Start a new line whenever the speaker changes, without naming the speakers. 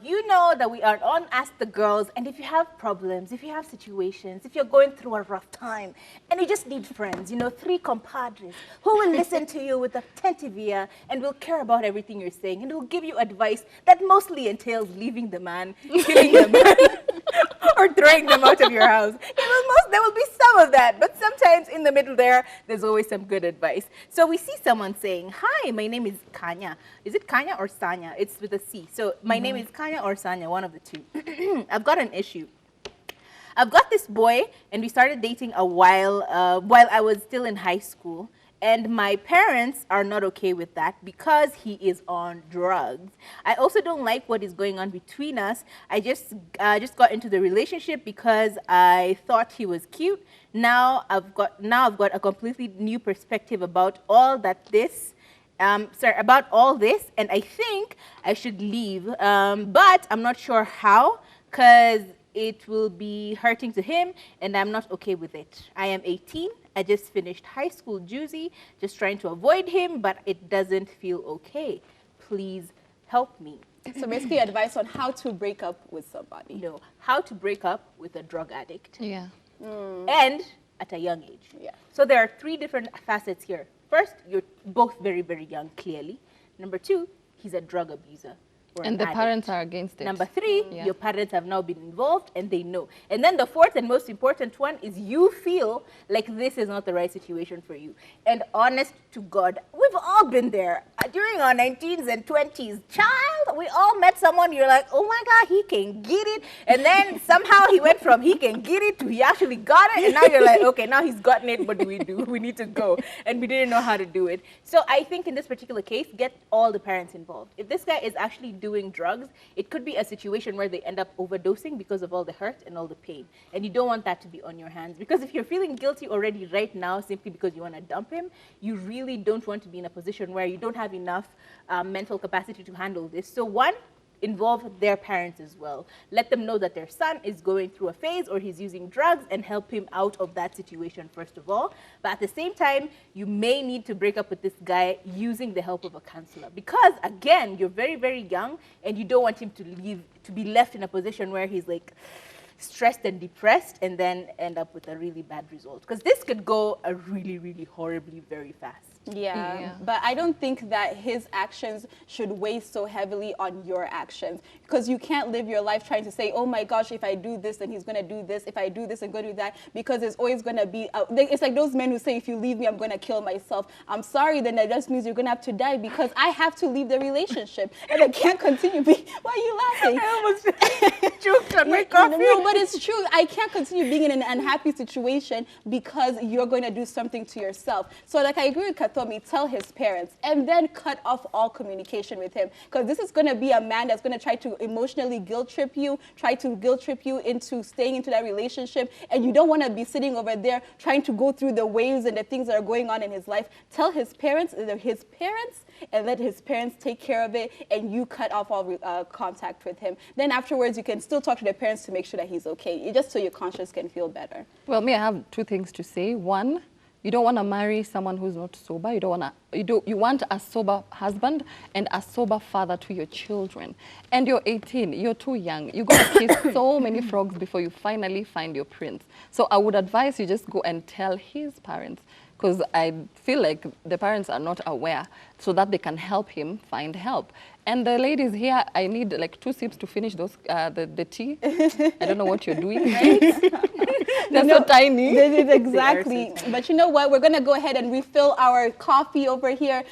You know that we are on Ask the Girls, and if you have problems, if you have situations, if you're going through a rough time, and you just need friends, 3 compadres who will listen to you with attentive ear and will care about everything you're saying, and will give you advice that mostly entails leaving the man, killing the man, or throwing them out of your house. There will be some of that, but sometimes in the middle there's always some good advice. So we see someone saying, "Hi, my name is Kanya." Is it Kanya or Sanya? It's with a C. So my name is Kanya or Sanya, one of the two. I've got an issue. I've got this boy, and we started dating a while I was still in high school. And my parents are not okay with that because he is on drugs. I also don't like what is going on between us. I just got into the relationship because I thought he was cute. Now I've got a completely new perspective about all this, and I think I should leave. But I'm not sure how, because it will be hurting to him, and I'm not okay with it. I am 18. I just finished high school juicy, just trying to avoid him, but it doesn't feel okay. Please help me.
So basically advice on how to break up with somebody.
No, how to break up with a drug addict.
Yeah.
And at a young age.
Yeah.
So there are 3 different facets here. First, you're both very, very young, clearly. Number 2, he's a drug abuser.
And the parents are against it.
Number 3, your parents have now been involved and they know. And then the 4th and most important one is you feel like this is not the right situation for you. And honest to God, we've all been there. During our 19s and 20s, child, we all met someone, you're like, oh my God, he can get it. And then somehow he went from he can get it to he actually got it. And now you're like, okay, now he's gotten it, what do we do? We need to go. And we didn't know how to do it. So I think in this particular case, get all the parents involved. If this guy is actually doing drugs, it could be a situation where they end up overdosing because of all the hurt and all the pain. And you don't want that to be on your hands. Because if you're feeling guilty already right now simply because you want to dump him, you really don't want to be in a position where you don't have enough mental capacity to handle this. So 1, involve their parents as well. Let them know that their son is going through a phase or he's using drugs and help him out of that situation first of all. But at the same time, you may need to break up with this guy using the help of a counselor. Because again, you're very, very young and you don't want him to be left in a position where he's like stressed and depressed and then end up with a really bad result. Because this could go a really, really horribly very fast.
Yeah, but I don't think that his actions should weigh so heavily on your actions, because you can't live your life trying to say, oh my gosh, if I do this, then he's going to do this. If I do this, I'm going to do that, because there's always going to be, it's like those men who say, if you leave me, I'm going to kill myself. I'm sorry, then that just means you're going to have to die, because I have to leave the relationship and I can't continue being, why are you laughing?
I almost choked on my coffee.
No, but it's true. I can't continue being in an unhappy situation because you're going to do something to yourself. So like I agree with Katomi, tell his parents and then cut off all communication with him, because this is going to be a man that's going to try to emotionally guilt trip you into staying into that relationship, and you don't want to be sitting over there trying to go through the waves and the things that are going on in his life. Tell his parents, they're his parents, and let his parents take care of it, and you cut off all contact with him. Then afterwards, you can still talk to the parents to make sure that he's okay, just so your conscience can feel better.
Well, me, I have 2 things to say. 1, you don't want to marry someone who's not sober. You want a sober husband and a sober father to your children. And you're 18, you're too young. You're going to kiss so many frogs before you finally find your prince. So I would advise you just go and tell his parents, because I feel like the parents are not aware, so that they can help him find help. And the ladies here, I need like 2 sips to finish those the tea. I don't know what you're doing. They're so tiny.
Exactly. But you know what? We're going to go ahead and refill our coffee over here.